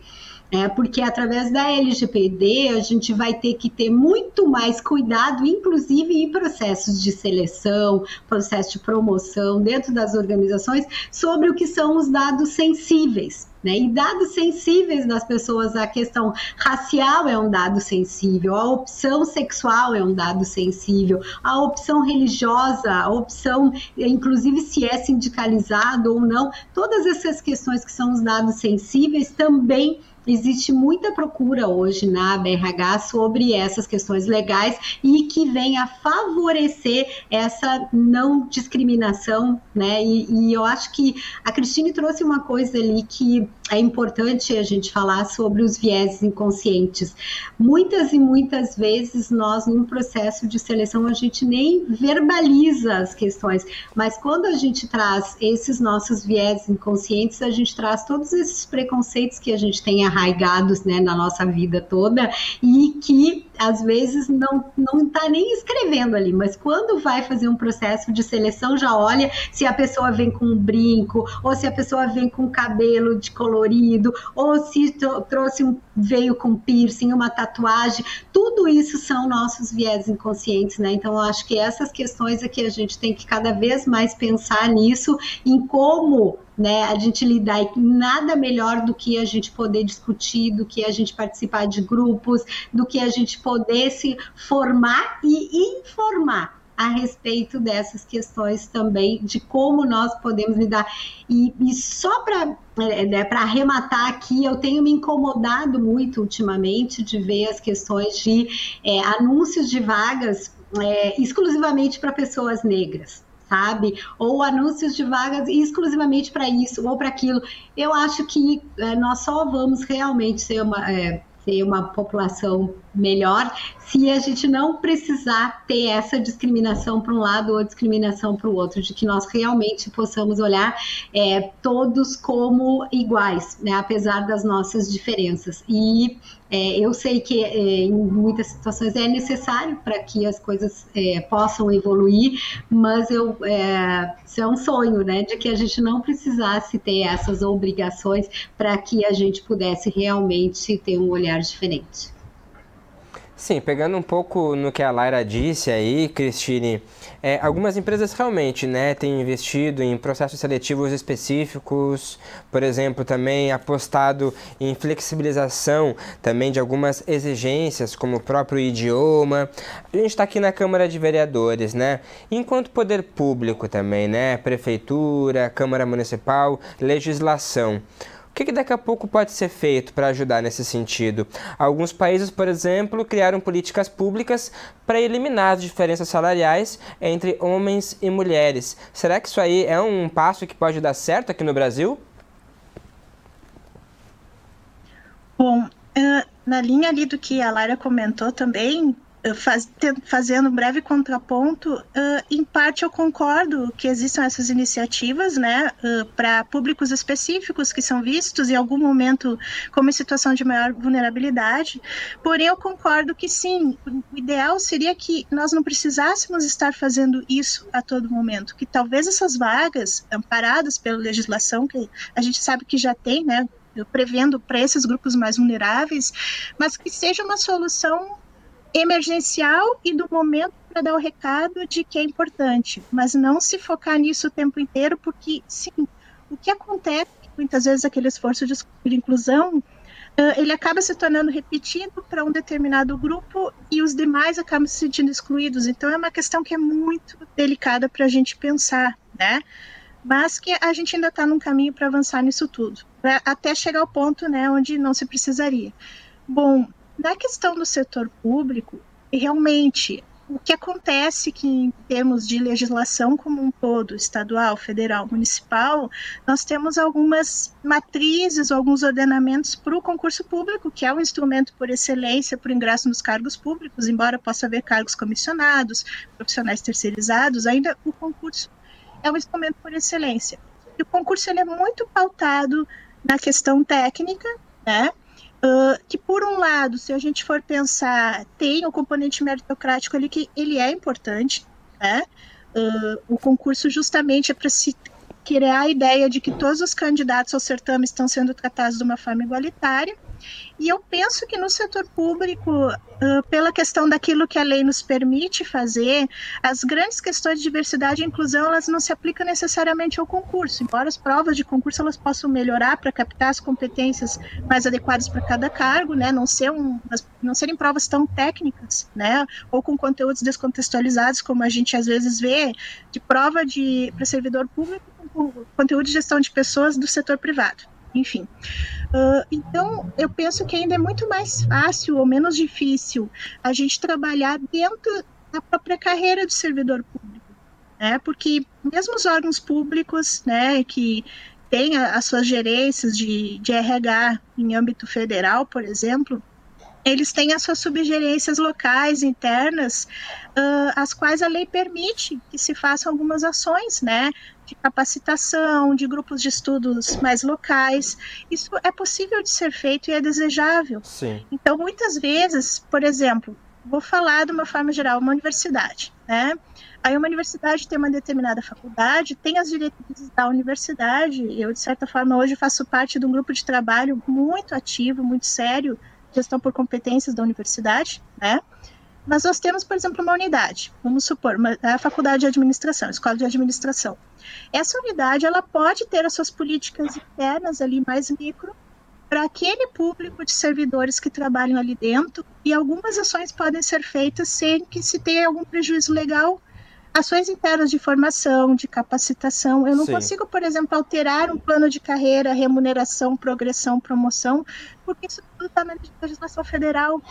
Porque através da LGPD a gente vai ter que ter muito mais cuidado, inclusive em processos de seleção, processo de promoção dentro das organizações, sobre o que são os dados sensíveis. Né? E dados sensíveis das pessoas, a questão racial é um dado sensível, a opção sexual é um dado sensível, a opção religiosa, a opção, inclusive se é sindicalizado ou não, todas essas questões que são os dados sensíveis também. Existe muita procura hoje na BRH sobre essas questões legais e que vem a favorecer essa não discriminação, né? E eu acho que a Cristine trouxe uma coisa ali que é importante a gente falar sobre os vieses inconscientes. Muitas e muitas vezes nós, num processo de seleção, a gente nem verbaliza as questões, mas quando a gente traz esses nossos vieses inconscientes, a gente traz todos esses preconceitos que a gente tem arraigados, né, na nossa vida toda e que às vezes não está nem escrevendo ali, mas quando vai fazer um processo de seleção já olha se a pessoa vem com um brinco, ou se a pessoa vem com cabelo de colorido, ou se veio com piercing, uma tatuagem, tudo isso são nossos viés inconscientes, né? Então eu acho que essas questões é que a gente tem que cada vez mais pensar nisso, em como, né, a gente lidar, nada melhor do que a gente poder discutir, do que a gente participar de grupos, do que a gente poder se formar e informar a respeito dessas questões também, de como nós podemos lidar. E só para arrematar aqui, eu tenho me incomodado muito ultimamente de ver as questões de anúncios de vagas exclusivamente para pessoas negras, sabe? Ou anúncios de vagas exclusivamente para isso ou para aquilo. Eu acho que nós só vamos realmente ser uma população melhor se a gente não precisar ter essa discriminação para um lado ou discriminação para o outro, de que nós realmente possamos olhar todos como iguais, né, apesar das nossas diferenças. E eu sei que em muitas situações é necessário para que as coisas possam evoluir, mas isso é um sonho, né, de que a gente não precisasse ter essas obrigações para que a gente pudesse realmente ter um olhar diferente. Sim, pegando um pouco no que a Laira disse aí, Cristine, algumas empresas realmente, né, têm investido em processos seletivos específicos, por exemplo, também apostado em flexibilização também de algumas exigências, como o próprio idioma. A gente está aqui na Câmara de Vereadores, né, enquanto poder público também, né, prefeitura, Câmara Municipal, legislação. O que daqui a pouco pode ser feito para ajudar nesse sentido? Alguns países, por exemplo, criaram políticas públicas para eliminar as diferenças salariais entre homens e mulheres. Será que isso aí é um passo que pode dar certo aqui no Brasil? Bom, na linha ali do que a Lara comentou também, fazendo um breve contraponto, em parte eu concordo que existam essas iniciativas, né, para públicos específicos que são vistos em algum momento como em situação de maior vulnerabilidade, porém eu concordo que sim, o ideal seria que nós não precisássemos estar fazendo isso a todo momento, que talvez essas vagas amparadas pela legislação, que a gente sabe que já tem, né, prevendo para esses grupos mais vulneráveis, mas que seja uma solução emergencial e do momento para dar o recado de que é importante, mas não se focar nisso o tempo inteiro, porque, sim, o que acontece, muitas vezes aquele esforço de inclusão, ele acaba se tornando repetido para um determinado grupo e os demais acabam se sentindo excluídos, então é uma questão que é muito delicada para a gente pensar, né? Mas que a gente ainda está num caminho para avançar nisso tudo, até chegar ao ponto, né, onde não se precisaria. Bom, na questão do setor público, realmente, o que acontece que em termos de legislação como um todo, estadual, federal, municipal, nós temos algumas matrizes, alguns ordenamentos para o concurso público, que é um instrumento por excelência para o ingresso nos cargos públicos, embora possa haver cargos comissionados, profissionais terceirizados, ainda o concurso é um instrumento por excelência. E o concurso ele é muito pautado na questão técnica, né? Que por um lado, se a gente for pensar, tem o componente meritocrático ali que ele é importante, né? O concurso justamente é para se criar a ideia de que todos os candidatos ao certame estão sendo tratados de uma forma igualitária, e eu penso que no setor público, pela questão daquilo que a lei nos permite fazer, as grandes questões de diversidade e inclusão, elas não se aplicam necessariamente ao concurso, embora as provas de concurso elas possam melhorar para captar as competências mais adequadas para cada cargo, né, não serem provas tão técnicas, né, ou com conteúdos descontextualizados, como a gente às vezes vê, de prova para servidor público com conteúdo de gestão de pessoas do setor privado. Enfim, então eu penso que ainda é muito mais fácil ou menos difícil a gente trabalhar dentro da própria carreira do servidor público, né? Porque mesmo os órgãos públicos, né, que têm as suas gerências de RH em âmbito federal, por exemplo, eles têm as suas subgerências locais, internas, as quais a lei permite que se façam algumas ações, né, de capacitação, de grupos de estudos mais locais. Isso é possível de ser feito e é desejável. Sim. Então, muitas vezes, por exemplo, vou falar de uma forma geral, uma universidade, né? Aí uma universidade tem uma determinada faculdade, tem as diretrizes da universidade. Eu, de certa forma, hoje faço parte de um grupo de trabalho muito ativo, muito sério, gestão por competências da universidade, né? Mas nós temos, por exemplo, uma unidade, vamos supor, a faculdade de administração, a escola de administração. Essa unidade, ela pode ter as suas políticas internas ali mais micro para aquele público de servidores que trabalham ali dentro, e algumas ações podem ser feitas sem que se tenha algum prejuízo legal ações internas de formação, de capacitação. Eu não consigo, por exemplo, alterar um plano de carreira, remuneração, progressão, promoção, porque isso tudo está na legislação federal.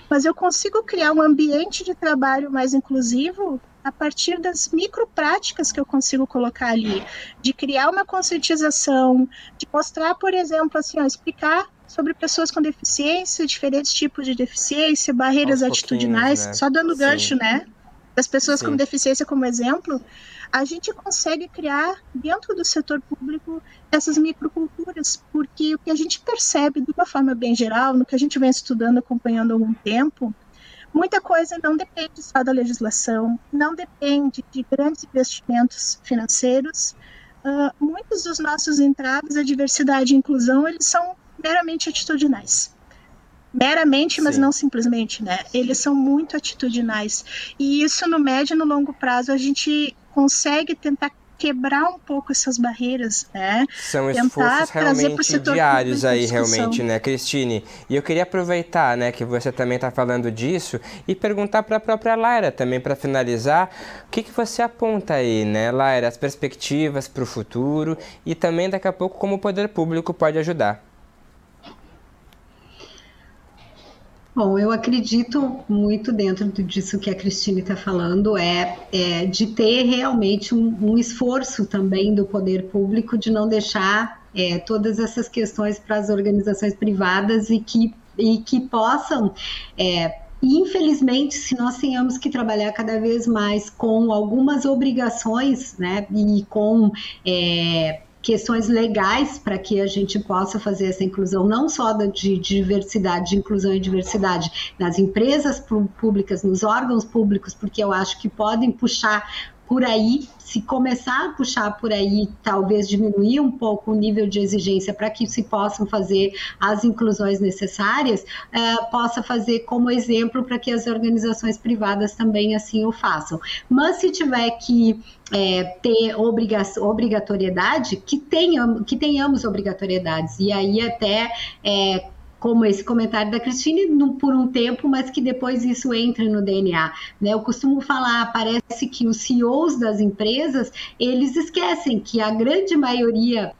Mas eu consigo criar um ambiente de trabalho mais inclusivo a partir das micropráticas que eu consigo colocar ali, de criar uma conscientização, de mostrar, por exemplo, assim, explicar sobre pessoas com deficiência, diferentes tipos de deficiência, barreiras atitudinais, né? Só dando gancho, né? Das pessoas com deficiência como exemplo, a gente consegue criar dentro do setor público essas microculturas, porque o que a gente percebe de uma forma bem geral, no que a gente vem estudando, acompanhando há algum tempo, muita coisa não depende só da legislação, não depende de grandes investimentos financeiros. Muitos dos nossos entraves à diversidade e inclusão, eles são meramente atitudinais. Meramente, mas não simplesmente, né? Eles são muito atitudinais. E isso, no médio e no longo prazo, a gente consegue tentar quebrar um pouco essas barreiras, né? São esforços realmente diários aí, realmente, né, Cristine? E eu queria aproveitar, né, que você também está falando disso e perguntar para a própria Laira também, para finalizar, o que você aponta aí, né, Laira, as perspectivas para o futuro e também, daqui a pouco, como o poder público pode ajudar. Bom, eu acredito muito dentro disso que a Cristine está falando, de ter realmente um esforço também do poder público de não deixar todas essas questões para as organizações privadas e que possam, infelizmente, se nós tenhamos que trabalhar cada vez mais com algumas obrigações, né, e com questões legais para que a gente possa fazer essa inclusão, não só de diversidade, de inclusão e diversidade nas empresas públicas, nos órgãos públicos, porque eu acho que podem puxar por aí, se começar a puxar por aí, talvez diminuir um pouco o nível de exigência para que se possam fazer as inclusões necessárias, possa fazer como exemplo para que as organizações privadas também assim o façam. Mas se tiver que ter obrigatoriedade, que tenhamos obrigatoriedades, e aí até como esse comentário da Cristine, por um tempo, mas que depois isso entre no DNA. Né? Eu costumo falar, parece que os CEOs das empresas, eles esquecem que a grande maioria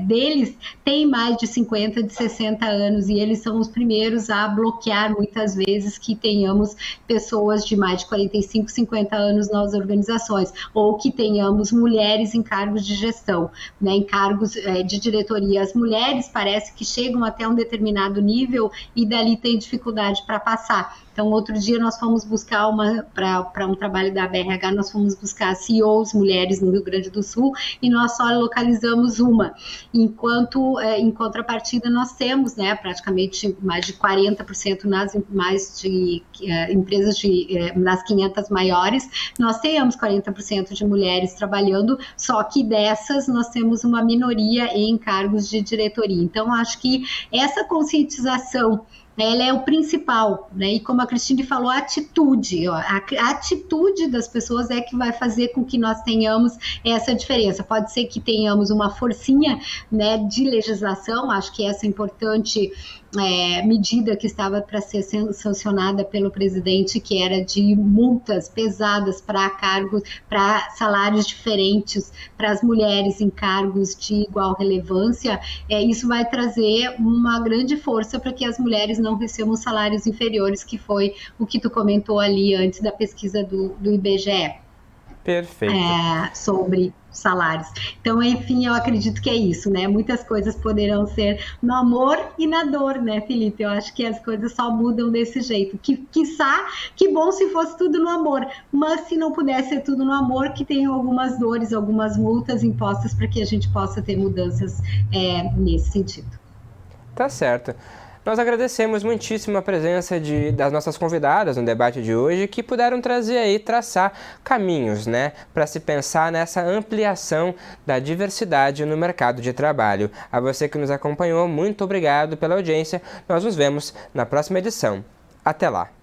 deles tem mais de 50, de 60 anos, e eles são os primeiros a bloquear muitas vezes que tenhamos pessoas de mais de 45, 50 anos nas organizações, ou que tenhamos mulheres em cargos de gestão, né, em cargos de diretoria. As mulheres parece que chegam até um determinado nível e dali tem dificuldade para passar. Então, outro dia nós fomos buscar para um trabalho da BRH, nós fomos buscar CEOs mulheres no Rio Grande do Sul e nós só localizamos uma. Enquanto, em contrapartida, nós temos, né, praticamente mais de 40% nas empresas nas 500 maiores, nós temos 40% de mulheres trabalhando, só que dessas nós temos uma minoria em cargos de diretoria. Então, acho que essa conscientização, ela é o principal, né? E como a Cristine falou, a atitude, a atitude das pessoas é que vai fazer com que nós tenhamos essa diferença. Pode ser que tenhamos uma forcinha, né, de legislação, acho que essa é importante medida que estava para ser sancionada pelo presidente, que era de multas pesadas para cargos, para salários diferentes para as mulheres em cargos de igual relevância. Isso vai trazer uma grande força para que as mulheres não recebam salários inferiores, que foi o que tu comentou ali antes da pesquisa do IBGE. Perfeito. Sobre salários. Então, enfim, eu acredito que é isso, né? Muitas coisas poderão ser no amor e na dor, né, Felipe? Eu acho que as coisas só mudam desse jeito. Quiçá, que bom se fosse tudo no amor, mas se não pudesse ser tudo no amor, que tenham algumas dores, algumas multas impostas para que a gente possa ter mudanças nesse sentido. Tá certo. Nós agradecemos muitíssimo a presença das nossas convidadas no debate de hoje, que puderam trazer aí, traçar caminhos, né, para se pensar nessa ampliação da diversidade no mercado de trabalho. A você que nos acompanhou, muito obrigado pela audiência. Nós nos vemos na próxima edição. Até lá!